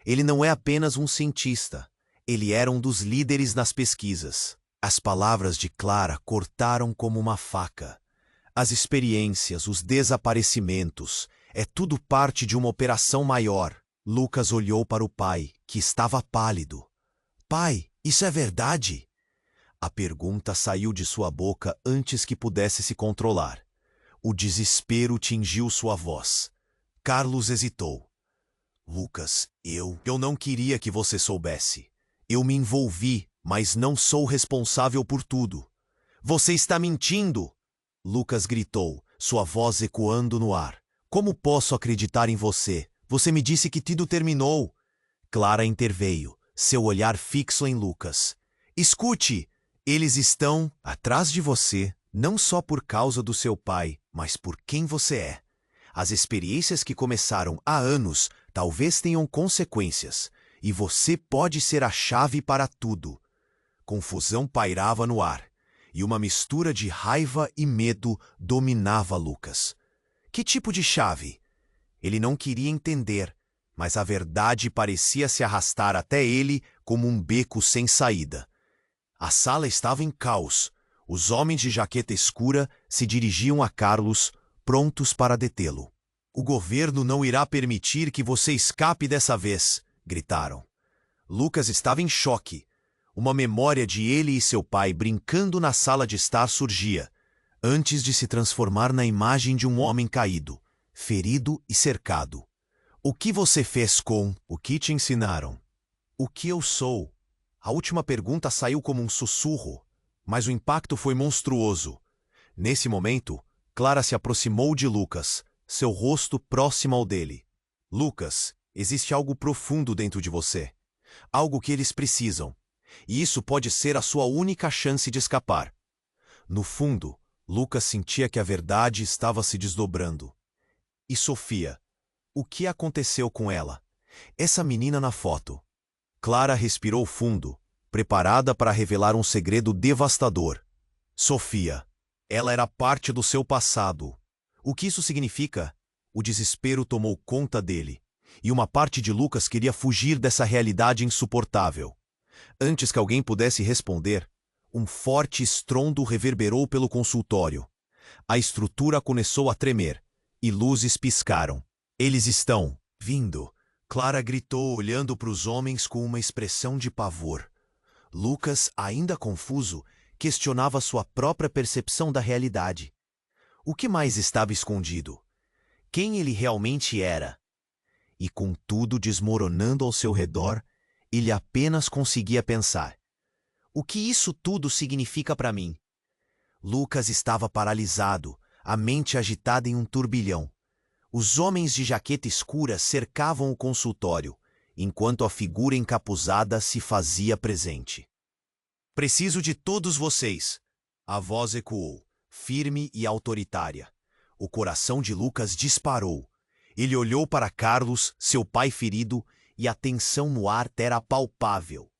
Ele não é apenas um cientista. Ele era um dos líderes nas pesquisas." As palavras de Clara cortaram como uma faca. As experiências, os desaparecimentos, é tudo parte de uma operação maior. Lucas olhou para o pai, que estava pálido. "Pai, isso é verdade?" A pergunta saiu de sua boca antes que pudesse se controlar. O desespero tingiu sua voz. Carlos hesitou. "Lucas, eu não queria que você soubesse. Eu me envolvi, mas não sou responsável por tudo." "Você está mentindo!" Lucas gritou, sua voz ecoando no ar. "Como posso acreditar em você? Você me disse que tudo terminou." Clara interveio, seu olhar fixo em Lucas. "Escute! Eles estão atrás de você, não só por causa do seu pai, mas por quem você é. As experiências que começaram há anos talvez tenham consequências, e você pode ser a chave para tudo." Confusão pairava no ar, e uma mistura de raiva e medo dominava Lucas. Que tipo de chave? Ele não queria entender, mas a verdade parecia se arrastar até ele como um beco sem saída. A sala estava em caos. Os homens de jaqueta escura se dirigiam a Carlos, prontos para detê-lo. "O governo não irá permitir que você escape dessa vez", gritaram. Lucas estava em choque. Uma memória de ele e seu pai brincando na sala de estar surgia, antes de se transformar na imagem de um homem caído, ferido e cercado. "O que você fez com o que te ensinaram?" "O que eu sou?" A última pergunta saiu como um sussurro, mas o impacto foi monstruoso. Nesse momento, Clara se aproximou de Lucas, seu rosto próximo ao dele. Lucas, existe algo profundo dentro de você. Algo que eles precisam. E isso pode ser a sua única chance de escapar. No fundo, Lucas sentia que a verdade estava se desdobrando. E Sofia? O que aconteceu com ela? Essa menina na foto. Clara respirou fundo, preparada para revelar um segredo devastador. Sofia. Ela era parte do seu passado. O que isso significa? O desespero tomou conta dele. E uma parte de Lucas queria fugir dessa realidade insuportável. Antes que alguém pudesse responder, um forte estrondo reverberou pelo consultório. A estrutura começou a tremer, e luzes piscaram. Eles estão vindo. Clara gritou, olhando para os homens com uma expressão de pavor. Lucas, ainda confuso, questionava sua própria percepção da realidade. O que mais estava escondido? Quem ele realmente era? E com tudo desmoronando ao seu redor, ele apenas conseguia pensar: o que isso tudo significa para mim? Lucas estava paralisado, a mente agitada em um turbilhão. Os homens de jaqueta escura cercavam o consultório, enquanto a figura encapuzada se fazia presente. Preciso de todos vocês. A voz ecoou, firme e autoritária. O coração de Lucas disparou. Ele olhou para Carlos, seu pai ferido, e a tensão no ar era palpável.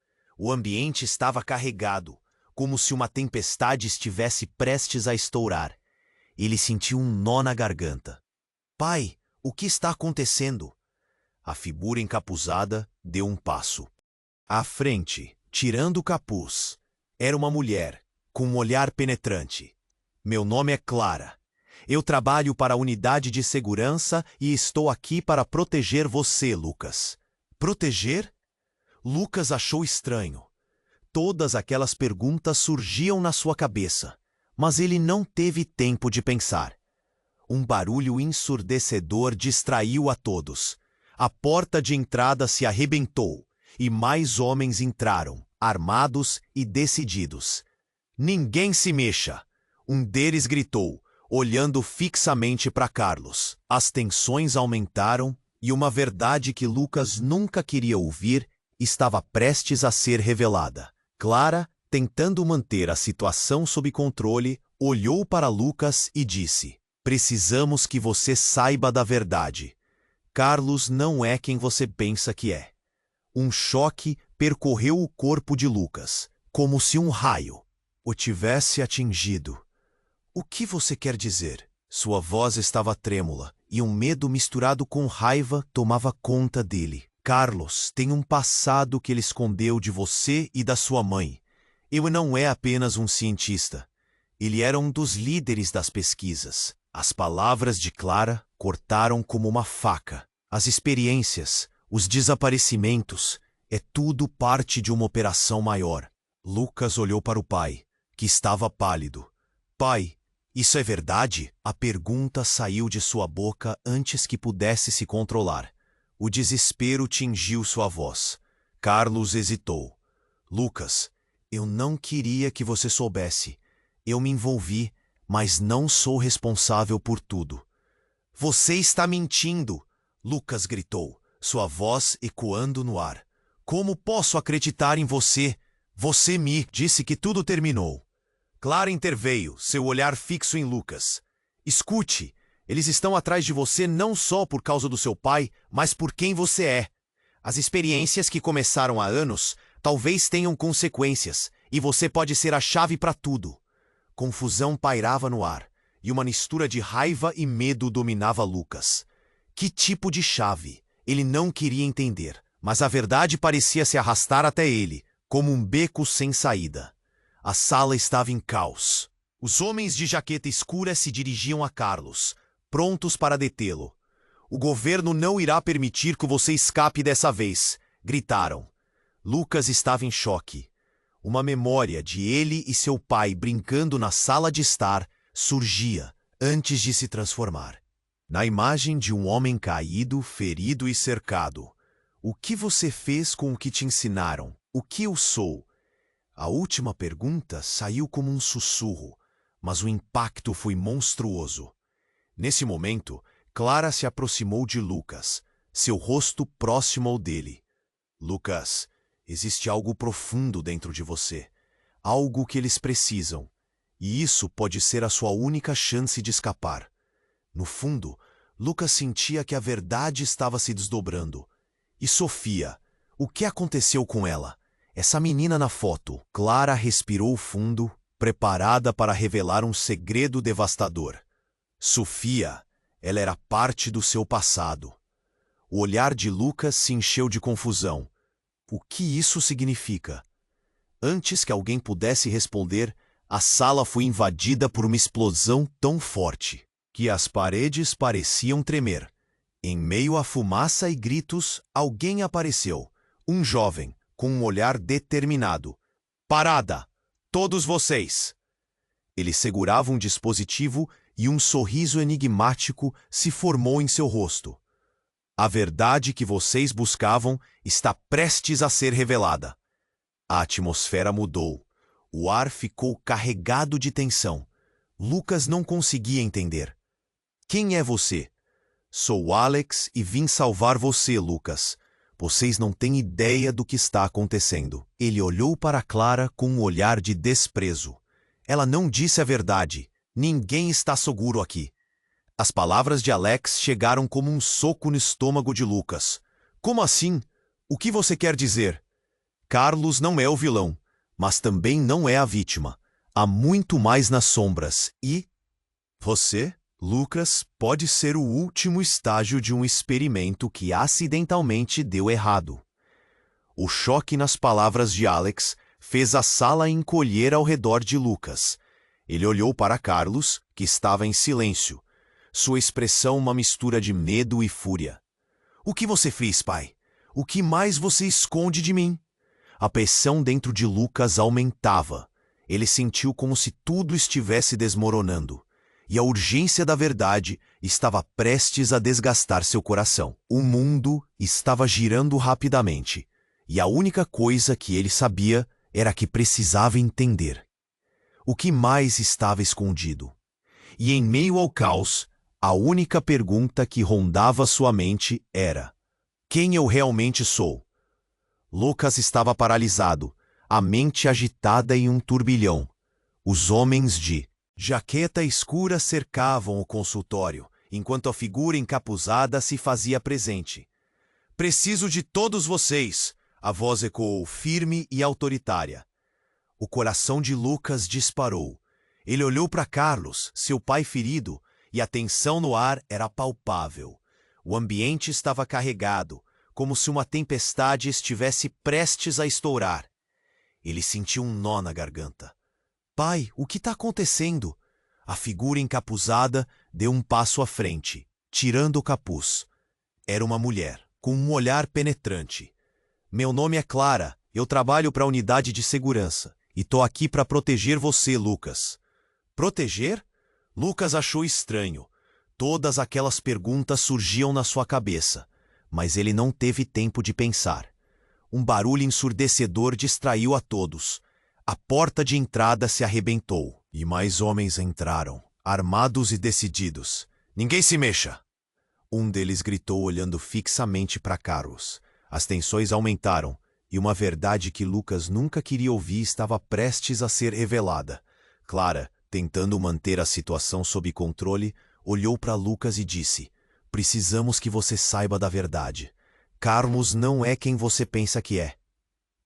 O ambiente estava carregado, como se uma tempestade estivesse prestes a estourar. Ele sentiu um nó na garganta. Pai, o que está acontecendo? A figura encapuzada deu um passo. À frente, tirando o capuz, era uma mulher, com um olhar penetrante. Meu nome é Clara. Eu trabalho para a unidade de segurança e estou aqui para proteger você, Lucas. Proteger? Lucas achou estranho. Todas aquelas perguntas surgiam na sua cabeça, mas ele não teve tempo de pensar. Um barulho ensurdecedor distraiu a todos. A porta de entrada se arrebentou e mais homens entraram, armados e decididos. Ninguém se mexa! Um deles gritou, olhando fixamente para Carlos. As tensões aumentaram e uma verdade que Lucas nunca queria ouvir estava prestes a ser revelada. Clara, tentando manter a situação sob controle, olhou para Lucas e disse: precisamos que você saiba da verdade. Carlos não é quem você pensa que é. Um choque percorreu o corpo de Lucas, como se um raio o tivesse atingido. O que você quer dizer? Sua voz estava trêmula, e um medo misturado com raiva tomava conta dele. Carlos tem um passado que ele escondeu de você e da sua mãe. Ele não é apenas um cientista. Ele era um dos líderes das pesquisas. As palavras de Clara cortaram como uma faca. As experiências, os desaparecimentos, é tudo parte de uma operação maior. Lucas olhou para o pai, que estava pálido. Pai, isso é verdade? A pergunta saiu de sua boca antes que pudesse se controlar. O desespero tingiu sua voz. Carlos hesitou. Lucas, eu não queria que você soubesse. Eu me envolvi, mas não sou responsável por tudo. Você está mentindo! Lucas gritou, sua voz ecoando no ar. Como posso acreditar em você? Você me disse que tudo terminou. Clara interveio, seu olhar fixo em Lucas. Escute, eles estão atrás de você não só por causa do seu pai, mas por quem você é. As experiências que começaram há anos talvez tenham consequências, e você pode ser a chave para tudo. Confusão pairava no ar, e uma mistura de raiva e medo dominava Lucas. Que tipo de chave? Ele não queria entender, mas a verdade parecia se arrastar até ele, como um beco sem saída. A sala estava em caos. Os homens de jaqueta escura se dirigiam a Carlos, prontos para detê-lo. O governo não irá permitir que você escape dessa vez, gritaram. Lucas estava em choque. Uma memória de ele e seu pai brincando na sala de estar surgia antes de se transformar. Na imagem de um homem caído, ferido e cercado. O que você fez com o que te ensinaram? O que eu sou? A última pergunta saiu como um sussurro, mas o impacto foi monstruoso. Nesse momento, Clara se aproximou de Lucas, seu rosto próximo ao dele. Lucas, existe algo profundo dentro de você, algo que eles precisam, e isso pode ser a sua única chance de escapar. No fundo, Lucas sentia que a verdade estava se desdobrando. E Sofia? O que aconteceu com ela? Essa menina na foto. Clara respirou fundo, preparada para revelar um segredo devastador. Sofia, ela era parte do seu passado. O olhar de Lucas se encheu de confusão. O que isso significa? Antes que alguém pudesse responder, a sala foi invadida por uma explosão tão forte que as paredes pareciam tremer. Em meio à fumaça e gritos, alguém apareceu. Um jovem, com um olhar determinado. Parada! Todos vocês! Ele segurava um dispositivo e um sorriso enigmático se formou em seu rosto. A verdade que vocês buscavam está prestes a ser revelada. A atmosfera mudou. O ar ficou carregado de tensão. Lucas não conseguia entender. Quem é você? Sou Alex e vim salvar você, Lucas. Vocês não têm ideia do que está acontecendo. Ele olhou para Clara com um olhar de desprezo. Ela não disse a verdade. Ninguém está seguro aqui. As palavras de Alex chegaram como um soco no estômago de Lucas. Como assim? O que você quer dizer? Carlos não é o vilão, mas também não é a vítima. Há muito mais nas sombras e... Você, Lucas, pode ser o último estágio de um experimento que acidentalmente deu errado. O choque nas palavras de Alex fez a sala encolher ao redor de Lucas. Ele olhou para Carlos, que estava em silêncio. Sua expressão uma mistura de medo e fúria. O que você fez, pai? O que mais você esconde de mim? A pressão dentro de Lucas aumentava. Ele sentiu como se tudo estivesse desmoronando. E a urgência da verdade estava prestes a desgastar seu coração. O mundo estava girando rapidamente. E a única coisa que ele sabia era que precisava entender. O que mais estava escondido? E em meio ao caos, a única pergunta que rondava sua mente era: quem eu realmente sou? Lucas estava paralisado, a mente agitada em um turbilhão. Os homens de jaqueta escura cercavam o consultório, enquanto a figura encapuzada se fazia presente. Preciso de todos vocês, a voz ecoou firme e autoritária. O coração de Lucas disparou. Ele olhou para Carlos, seu pai ferido, e a tensão no ar era palpável. O ambiente estava carregado, como se uma tempestade estivesse prestes a estourar. Ele sentiu um nó na garganta. Pai, o que está acontecendo? A figura encapuzada deu um passo à frente, tirando o capuz. Era uma mulher, com um olhar penetrante. Meu nome é Clara, eu trabalho para a unidade de segurança, e tô aqui para proteger você, Lucas. Proteger? Lucas achou estranho. Todas aquelas perguntas surgiam na sua cabeça, mas ele não teve tempo de pensar. Um barulho ensurdecedor distraiu a todos. A porta de entrada se arrebentou, e mais homens entraram, armados e decididos. Ninguém se mexa! Um deles gritou olhando fixamente para Carlos. As tensões aumentaram, e uma verdade que Lucas nunca queria ouvir estava prestes a ser revelada. Clara, tentando manter a situação sob controle, olhou para Lucas e disse: precisamos que você saiba da verdade. Carlos não é quem você pensa que é.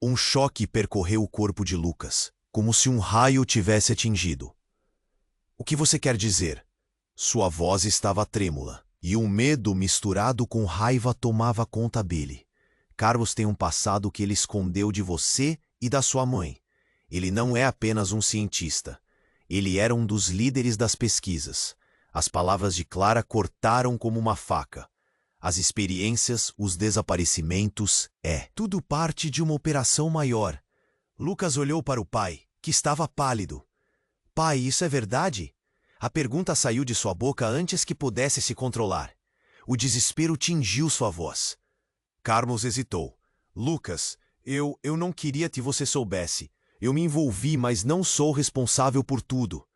Um choque percorreu o corpo de Lucas, como se um raio tivesse atingido. O que você quer dizer? Sua voz estava trêmula, e um medo misturado com raiva tomava conta dele. Carlos tem um passado que ele escondeu de você e da sua mãe. Ele não é apenas um cientista. Ele era um dos líderes das pesquisas. As palavras de Clara cortaram como uma faca. As experiências, os desaparecimentos, tudo parte de uma operação maior. Lucas olhou para o pai, que estava pálido. Pai, isso é verdade? A pergunta saiu de sua boca antes que pudesse se controlar. O desespero tingiu sua voz. Carlos hesitou. Lucas, eu não queria que você soubesse. Eu me envolvi, mas não sou responsável por tudo.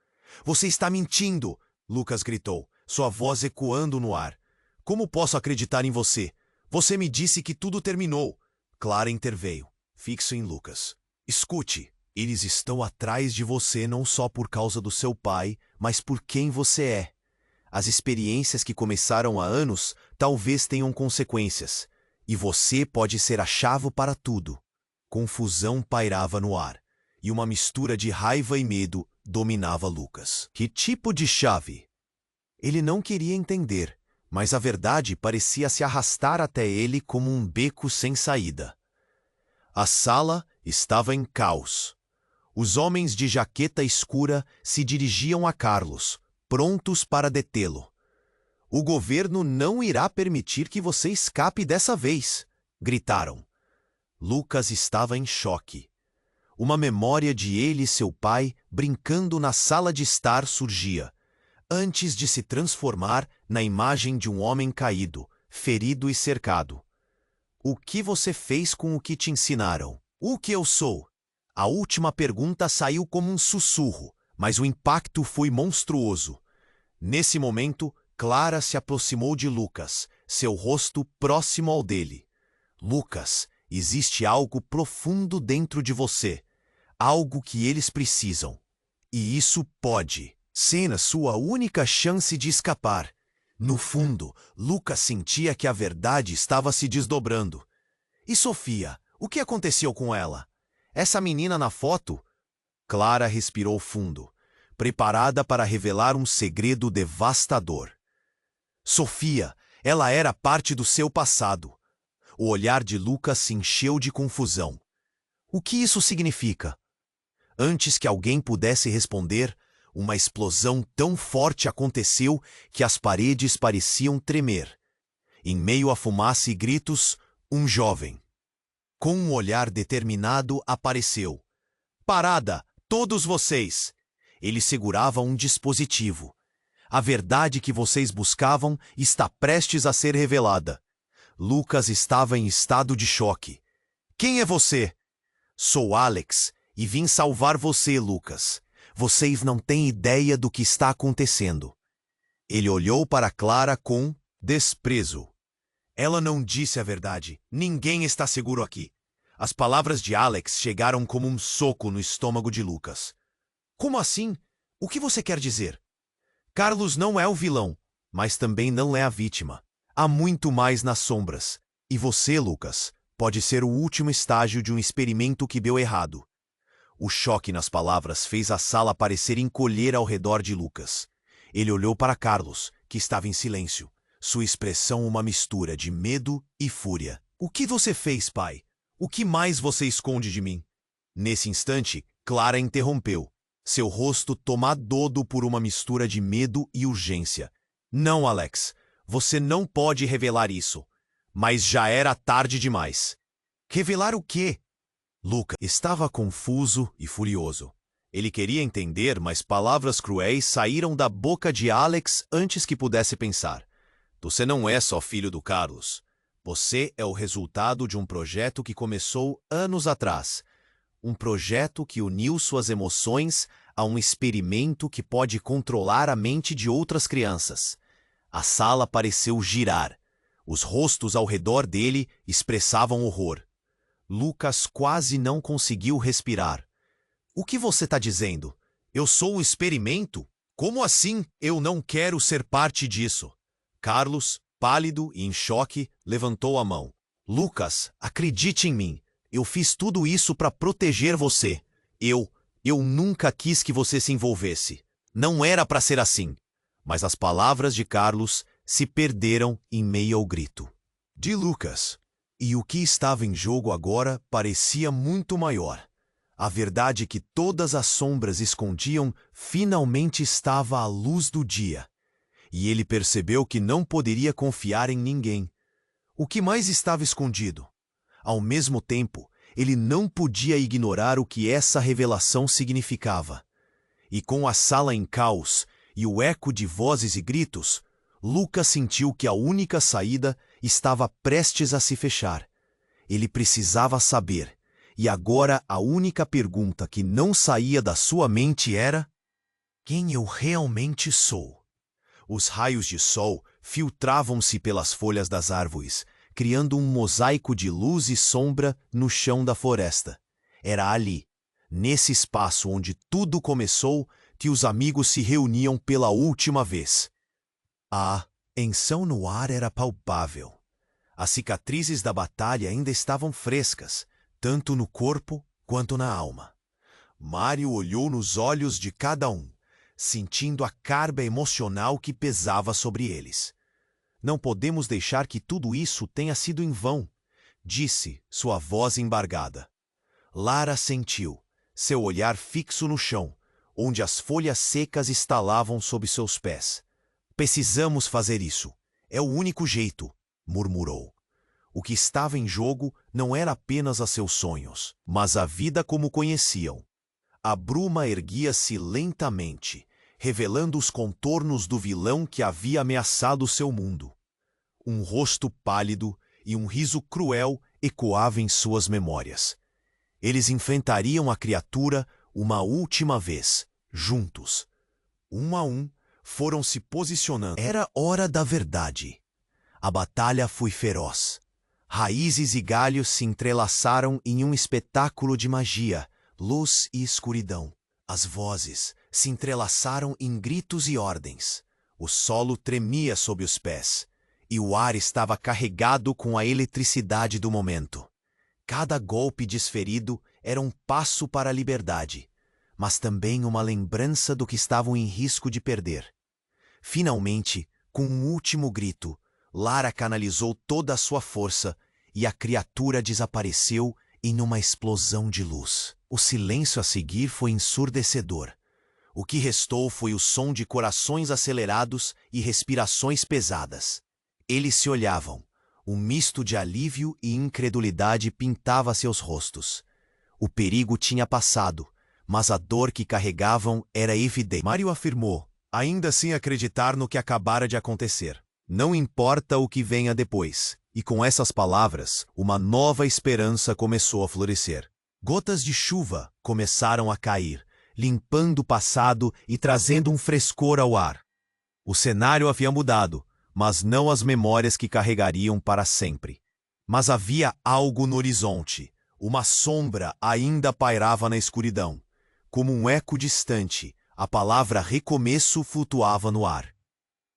Você está mentindo! Lucas gritou, sua voz ecoando no ar. Como posso acreditar em você? Você me disse que tudo terminou. Clara interveio, fixo em Lucas. Escute, eles estão atrás de você não só por causa do seu pai, mas por quem você é. As experiências que começaram há anos talvez tenham consequências, e você pode ser a chave para tudo. Confusão pairava no ar, e uma mistura de raiva e medo dominava Lucas. Que tipo de chave? Ele não queria entender, mas a verdade parecia se arrastar até ele como um beco sem saída. A sala estava em caos. Os homens de jaqueta escura se dirigiam a Carlos, prontos para detê-lo. O governo não irá permitir que você escape dessa vez, gritaram. Lucas estava em choque. Uma memória de ele e seu pai brincando na sala de estar surgia, antes de se transformar na imagem de um homem caído, ferido e cercado. O que você fez com o que te ensinaram? O que eu sou? A última pergunta saiu como um sussurro, mas o impacto foi monstruoso. Nesse momento, Clara se aproximou de Lucas, seu rosto próximo ao dele. Lucas, existe algo profundo dentro de você, algo que eles precisam. E isso pode ser a sua única chance de escapar. No fundo, Lucas sentia que a verdade estava se desdobrando. E Sofia, o que aconteceu com ela? Essa menina na foto? Clara respirou fundo, preparada para revelar um segredo devastador. Sofia, ela era parte do seu passado. O olhar de Lucas se encheu de confusão. O que isso significa? Antes que alguém pudesse responder, uma explosão tão forte aconteceu que as paredes pareciam tremer. Em meio à fumaça e gritos, um jovem, com um olhar determinado, apareceu. Parada, todos vocês! Ele segurava um dispositivo. A verdade que vocês buscavam está prestes a ser revelada. Lucas estava em estado de choque. Quem é você? Sou Alex e vim salvar você, Lucas. Vocês não têm ideia do que está acontecendo. Ele olhou para Clara com desprezo. Ela não disse a verdade. Ninguém está seguro aqui. As palavras de Alex chegaram como um soco no estômago de Lucas. Como assim? O que você quer dizer? Carlos não é o vilão, mas também não é a vítima. Há muito mais nas sombras. E você, Lucas, pode ser o último estágio de um experimento que deu errado. O choque nas palavras fez a sala parecer encolher ao redor de Lucas. Ele olhou para Carlos, que estava em silêncio. Sua expressão uma mistura de medo e fúria. O que você fez, pai? O que mais você esconde de mim? Nesse instante, Clara interrompeu, seu rosto tomado por uma mistura de medo e urgência. Não, Alex, você não pode revelar isso. Mas já era tarde demais. Revelar o quê? Lucas estava confuso e furioso. Ele queria entender, mas palavras cruéis saíram da boca de Alex antes que pudesse pensar. Você não é só filho do Carlos. Você é o resultado de um projeto que começou anos atrás. Um projeto que uniu suas emoções a um experimento que pode controlar a mente de outras crianças. A sala pareceu girar. Os rostos ao redor dele expressavam horror. Lucas quase não conseguiu respirar. O que você está dizendo? Eu sou um experimento? Como assim eu não quero ser parte disso? Carlos, pálido e em choque, levantou a mão. Lucas, acredite em mim. Eu fiz tudo isso para proteger você. Eu nunca quis que você se envolvesse. Não era para ser assim. Mas as palavras de Carlos se perderam em meio ao grito de Lucas. E o que estava em jogo agora parecia muito maior. A verdade que todas as sombras escondiam finalmente estava à luz do dia. E ele percebeu que não poderia confiar em ninguém. O que mais estava escondido? Ao mesmo tempo, ele não podia ignorar o que essa revelação significava. E com a sala em caos e o eco de vozes e gritos, Lucas sentiu que a única saída estava prestes a se fechar. Ele precisava saber, e agora a única pergunta que não saía da sua mente era: quem eu realmente sou. Os raios de sol filtravam-se pelas folhas das árvores, criando um mosaico de luz e sombra no chão da floresta. Era ali, nesse espaço onde tudo começou, que os amigos se reuniam pela última vez. A tensão no ar era palpável. As cicatrizes da batalha ainda estavam frescas, tanto no corpo quanto na alma. Mário olhou nos olhos de cada um, sentindo a carga emocional que pesava sobre eles. Não podemos deixar que tudo isso tenha sido em vão, disse, sua voz embargada. Lara sentiu, seu olhar fixo no chão, onde as folhas secas estalavam sob seus pés. Precisamos fazer isso. É o único jeito, murmurou. O que estava em jogo não era apenas a seus sonhos, mas a vida como conheciam. A bruma erguia-se lentamente, revelando os contornos do vilão que havia ameaçado seu mundo. Um rosto pálido e um riso cruel ecoavam em suas memórias. Eles enfrentariam a criatura uma última vez, juntos. Um a um, foram se posicionando. Era hora da verdade. A batalha foi feroz. Raízes e galhos se entrelaçaram em um espetáculo de magia, luz e escuridão. As vozes se entrelaçaram em gritos e ordens. O solo tremia sob os pés, e o ar estava carregado com a eletricidade do momento. Cada golpe desferido era um passo para a liberdade, mas também uma lembrança do que estavam em risco de perder. Finalmente, com um último grito, Lara canalizou toda a sua força e a criatura desapareceu em uma explosão de luz. O silêncio a seguir foi ensurdecedor. O que restou foi o som de corações acelerados e respirações pesadas. Eles se olhavam. Um misto de alívio e incredulidade pintava seus rostos. O perigo tinha passado, mas a dor que carregavam era evidente. Mário afirmou, ainda sem acreditar no que acabara de acontecer. Não importa o que venha depois. E com essas palavras, uma nova esperança começou a florescer. Gotas de chuva começaram a cair, limpando o passado e trazendo um frescor ao ar. O cenário havia mudado, mas não as memórias que carregariam para sempre. Mas havia algo no horizonte. Uma sombra ainda pairava na escuridão. Como um eco distante, a palavra recomeço flutuava no ar.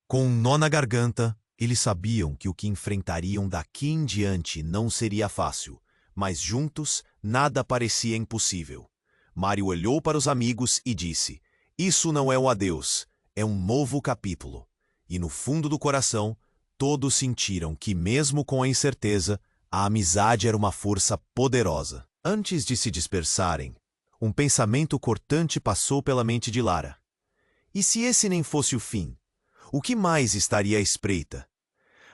Com um nó na garganta, eles sabiam que o que enfrentariam daqui em diante não seria fácil, mas juntos nada parecia impossível. Mário olhou para os amigos e disse, isso não é um adeus, é um novo capítulo. E no fundo do coração, todos sentiram que mesmo com a incerteza, a amizade era uma força poderosa. Antes de se dispersarem, um pensamento cortante passou pela mente de Lara. E se esse nem fosse o fim? O que mais estaria à espreita?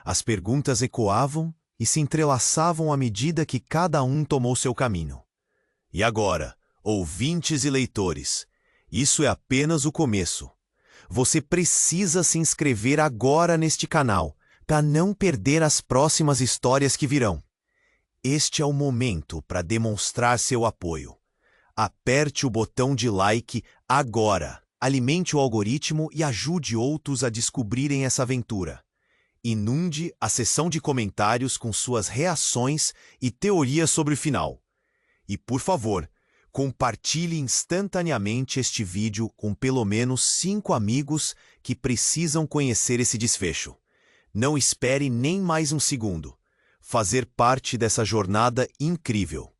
As perguntas ecoavam e se entrelaçavam à medida que cada um tomou seu caminho. E agora, ouvintes e leitores, isso é apenas o começo. Você precisa se inscrever agora neste canal, para não perder as próximas histórias que virão. Este é o momento para demonstrar seu apoio. Aperte o botão de like agora. Alimente o algoritmo e ajude outros a descobrirem essa aventura. Inunde a seção de comentários com suas reações e teorias sobre o final. E, por favor, compartilhe instantaneamente este vídeo com pelo menos 5 amigos que precisam conhecer esse desfecho. Não espere nem mais um segundo. Fazer parte dessa jornada incrível.